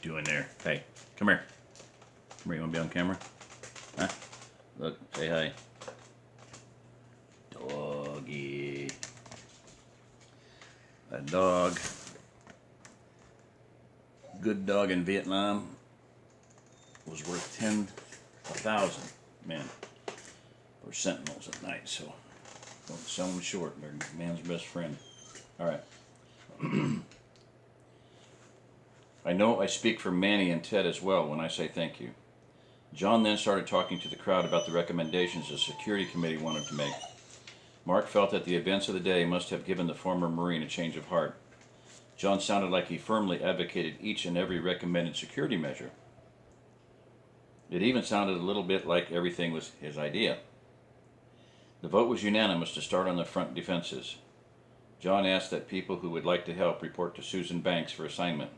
doing there? Hey, come here. Come here, you want to be on camera? Huh? Look, say hi. Doggy. A dog. Good dog in Vietnam was worth 10,000 men or sentinels at night, so don't sell them short. They're man's best friend. All right. I know I speak for Manny and Ted as well when I say thank you. John then started talking to the crowd about the recommendations the security committee wanted to make. Mark felt that the events of the day must have given the former Marine a change of heart. John sounded like he firmly advocated each and every recommended security measure. It even sounded a little bit like everything was his idea. The vote was unanimous to start on the front defenses. John asked that people who would like to help report to Susan Banks for assignment.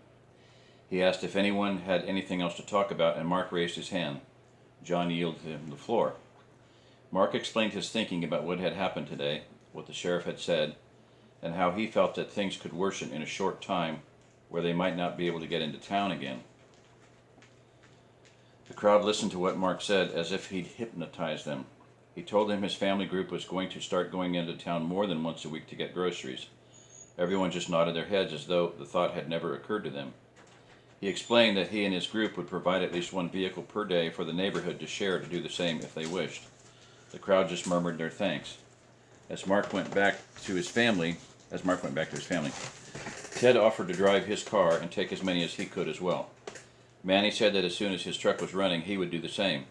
He asked if anyone had anything else to talk about, and Mark raised his hand. John yielded him the floor. Mark explained his thinking about what had happened today, what the sheriff had said, and how he felt that things could worsen in a short time where they might not be able to get into town again. The crowd listened to what Mark said as if he'd hypnotized them. He told them his family group was going to start going into town more than once a week to get groceries. Everyone just nodded their heads as though the thought had never occurred to them. He explained that he and his group would provide at least one vehicle per day for the neighborhood to share to do the same if they wished. The crowd just murmured their thanks. As Mark went back to his family, Ted offered to drive his car and take as many as he could as well. Manny said that as soon as his truck was running, he would do the same.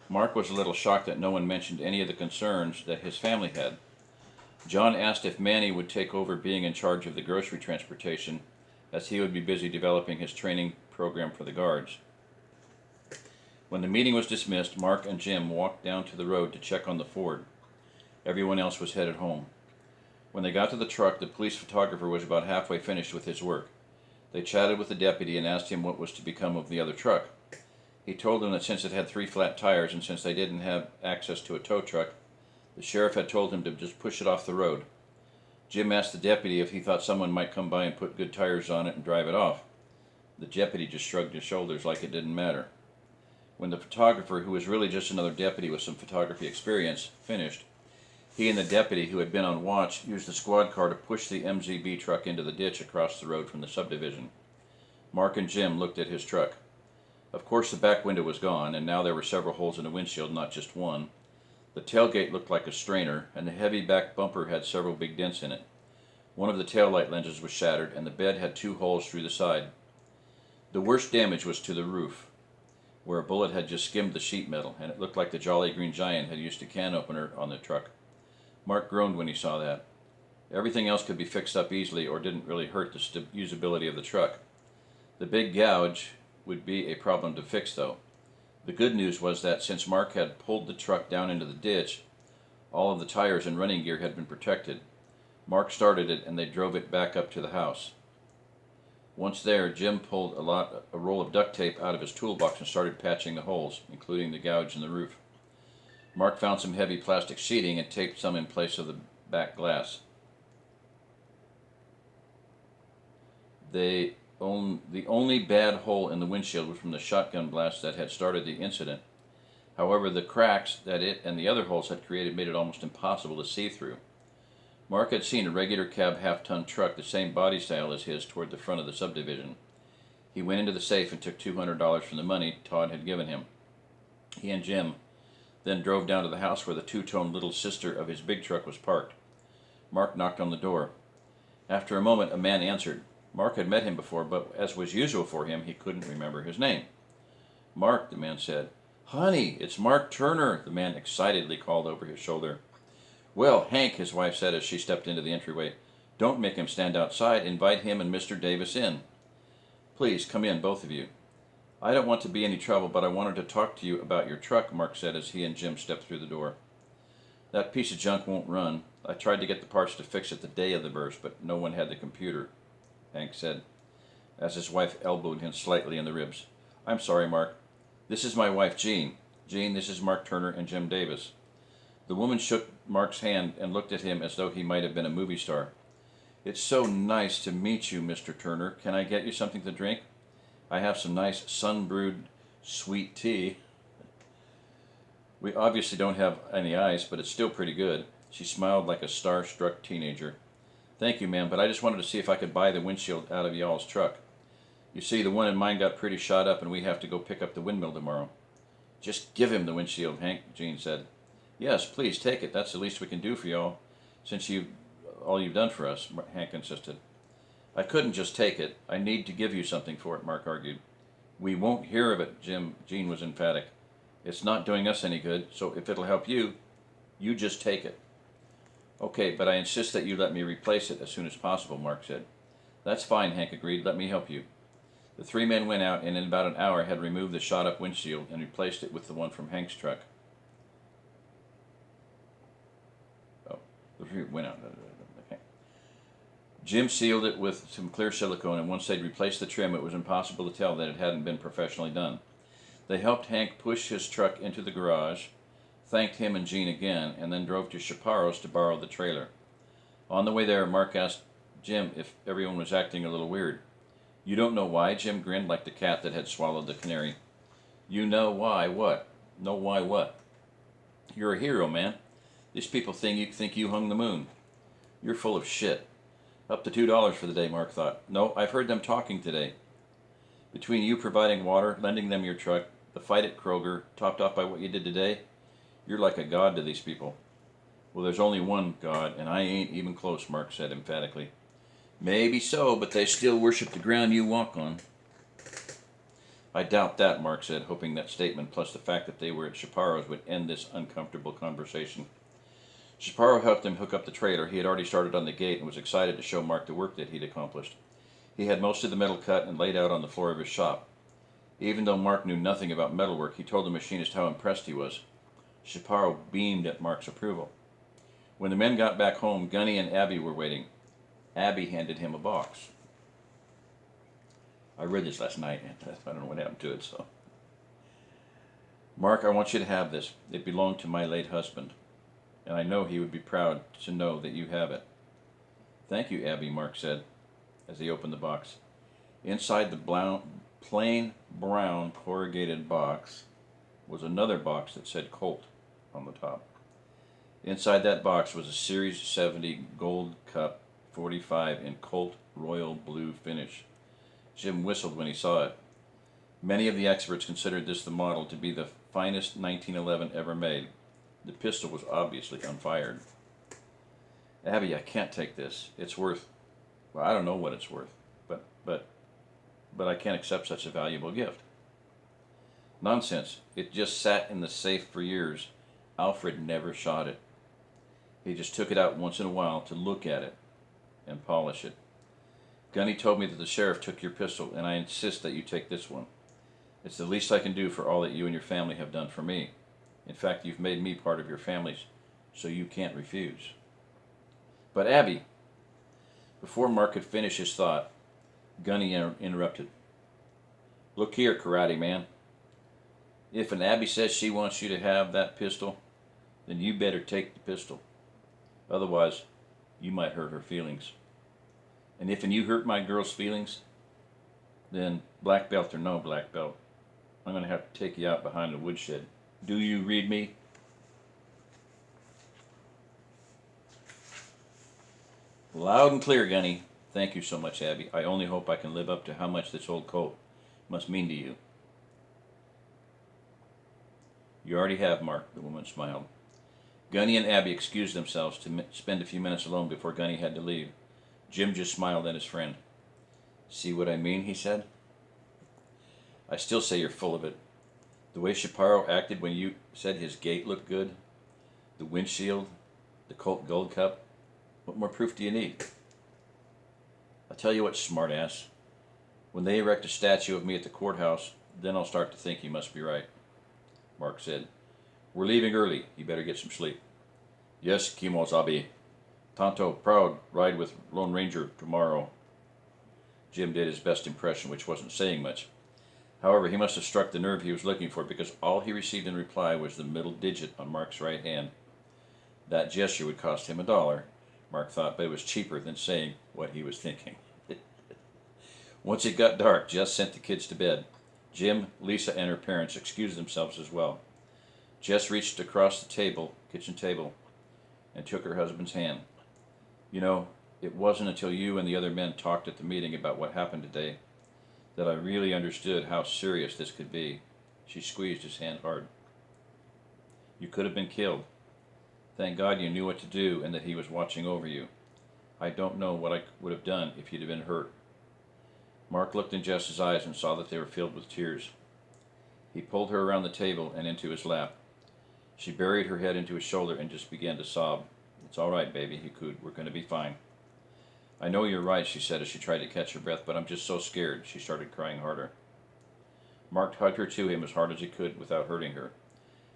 Mark was a little shocked that no one mentioned any of the concerns that his family had. John asked if Manny would take over being in charge of the grocery transportation, as he would be busy developing his training program for the guards. When the meeting was dismissed, Mark and Jim walked down to the road to check on the Ford. Everyone else was headed home. When they got to the truck, the police photographer was about halfway finished with his work. They chatted with the deputy and asked him what was to become of the other truck. He told them that since it had 3 flat tires and since they didn't have access to a tow truck, the sheriff had told him to just push it off the road. Jim asked the deputy if he thought someone might come by and put good tires on it and drive it off. The deputy just shrugged his shoulders like it didn't matter. When the photographer, who was really just another deputy with some photography experience, finished, he and the deputy, who had been on watch, used the squad car to push the MZB truck into the ditch across the road from the subdivision. Mark and Jim looked at his truck. Of course, the back window was gone, and now there were several holes in the windshield, not just one. The tailgate looked like a strainer, and the heavy back bumper had several big dents in it. One of the taillight lenses was shattered, and the bed had 2 holes through the side. The worst damage was to the roof, where a bullet had just skimmed the sheet metal, and it looked like the Jolly Green Giant had used a can opener on the truck. Mark groaned when he saw that. Everything else could be fixed up easily or didn't really hurt the usability of the truck. The big gouge would be a problem to fix, though. The good news was that since Mark had pulled the truck down into the ditch, all of the tires and running gear had been protected. Mark started it and they drove it back up to the house. Once there, Jim pulled a roll of duct tape out of his toolbox and started patching the holes, including the gouge in the roof. Mark found some heavy plastic sheeting and taped some in place of the back glass. The only bad hole in the windshield was from the shotgun blast that had started the incident. However, the cracks that it and the other holes had created made it almost impossible to see through. Mark had seen a regular cab half-ton truck, the same body style as his, toward the front of the subdivision. He went into the safe and took $200 from the money Todd had given him. He and Jim then drove down to the house where the two-tone little sister of his big truck was parked. Mark knocked on the door. After a moment, a man answered. Mark had met him before, but as was usual for him, he couldn't remember his name. "Mark," the man said. "Honey, it's Mark Turner," the man excitedly called over his shoulder. "Well, Hank," his wife said as she stepped into the entryway, "don't make him stand outside. Invite him and Mr. Davis in. Please, come in, both of you." "I don't want to be any trouble, but I wanted to talk to you about your truck," Mark said as he and Jim stepped through the door. "That piece of junk won't run. I tried to get the parts to fix it the day of the burst, but no one had the computer," Hank said, as his wife elbowed him slightly in the ribs. "I'm sorry, Mark. This is my wife, Jean. Jean, this is Mark Turner and Jim Davis." The woman shook Mark's hand and looked at him as though he might have been a movie star. "It's so nice to meet you, Mr. Turner. Can I get you something to drink?" I have some nice sun-brewed sweet tea. We obviously don't have any ice, but it's still pretty good. She smiled like a star-struck teenager. Thank you, ma'am, but I just wanted to see if I could buy the windshield out of y'all's truck. You see, the one in mine got pretty shot up and we have to go pick up the windmill tomorrow. Just give him the windshield, Hank, Jean said. Yes, please, take it. That's the least we can do for y'all, since all you've done for us, Hank insisted. I couldn't just take it. I need to give you something for it, Mark argued. We won't hear of it, Jean was emphatic. It's not doing us any good, so if it'll help you, you just take it. Okay, but I insist that you let me replace it as soon as possible, Mark said. That's fine, Hank agreed. Let me help you. The three men went out and in about an hour had removed the shot-up windshield and replaced it with the one from Hank's truck. Oh, the three went out. Okay. Jim sealed it with some clear silicone, and once they'd replaced the trim, it was impossible to tell that it hadn't been professionally done. They helped Hank push his truck into the garage, thanked him and Jean again, and then drove to Chaparro's to borrow the trailer. On the way there, Mark asked Jim if everyone was acting a little weird. You don't know why? Jim grinned like the cat that had swallowed the canary. You know why what? Know why what? You're a hero, man. These people think you hung the moon. You're full of shit. Up to $2 for the day, Mark thought. No, I've heard them talking today. Between you providing water, lending them your truck, the fight at Kroger, topped off by what you did today, you're like a god to these people. Well, there's only one God, and I ain't even close, Mark said emphatically. Maybe so, but they still worship the ground you walk on. I doubt that, Mark said, hoping that statement plus the fact that they were at Chaparro's would end this uncomfortable conversation. Chaparro helped him hook up the trailer. He had already started on the gate and was excited to show Mark the work that he'd accomplished. He had most of the metal cut and laid out on the floor of his shop. Even though Mark knew nothing about metalwork, he told the machinist how impressed he was. Chaparro beamed at Mark's approval. When the men got back home, Gunny and Abby were waiting. Abby handed him a box. I read this last night, and I don't know what happened to it, so. Mark, I want you to have this. It belonged to my late husband, and I know he would be proud to know that you have it. Thank you, Abby, Mark said, as he opened the box. Inside the plain brown corrugated box was another box that said Colt on the top. Inside that box was a Series 70 Gold Cup 45 in Colt Royal Blue finish. Jim whistled when he saw it. Many of the experts considered this the model to be the finest 1911 ever made. The pistol was obviously unfired. Abby, I can't take this. It's worth, well, I don't know what it's worth, but I can't accept such a valuable gift. Nonsense. It just sat in the safe for years. Alfred never shot it. He just took it out once in a while to look at it and polish it. Gunny told me that the sheriff took your pistol, and I insist that you take this one. It's the least I can do for all that you and your family have done for me. In fact, you've made me part of your families, so you can't refuse. But Abby, before Mark could finish his thought, Gunny interrupted. Look here, karate man. If an Abby says she wants you to have that pistol, then you better take the pistol. Otherwise, you might hurt her feelings. And if you hurt my girl's feelings, then black belt or no black belt, I'm going to have to take you out behind the woodshed. Do you read me? Loud and clear, Gunny. Thank you so much, Abby. I only hope I can live up to how much this old coat must mean to you. You already have, Mark, the woman smiled. Gunny and Abby excused themselves to spend a few minutes alone before Gunny had to leave. Jim just smiled at his friend. See what I mean, he said. I still say you're full of it. The way Chaparro acted when you said his gate looked good, the windshield, the Colt Gold Cup, what more proof do you need? I'll tell you what, smartass. When they erect a statue of me at the courthouse, then I'll start to think you must be right. Mark said. We're leaving early. You better get some sleep. Yes, Kimosabe. Tonto, proud, ride with Lone Ranger tomorrow. Jim did his best impression, which wasn't saying much. However, he must have struck the nerve he was looking for, because all he received in reply was the middle digit on Mark's right hand. That gesture would cost him $1, Mark thought, but it was cheaper than saying what he was thinking. Once it got dark, Jess sent the kids to bed. Jim, Lisa, and her parents excused themselves as well. Jess reached across the kitchen table, and took her husband's hand. You know, it wasn't until you and the other men talked at the meeting about what happened today that I really understood how serious this could be. She squeezed his hand hard. You could have been killed. Thank God you knew what to do and that he was watching over you. I don't know what I would have done if you'd have been hurt. Mark looked in Jess's eyes and saw that they were filled with tears. He pulled her around the table and into his lap. She buried her head into his shoulder and just began to sob. It's all right, baby, he cooed. We're going to be fine. I know you're right, she said as she tried to catch her breath, but I'm just so scared. She started crying harder. Mark hugged her to him as hard as he could without hurting her.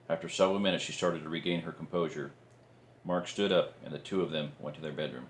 After several minutes, she started to regain her composure. Mark stood up, and the two of them went to their bedroom.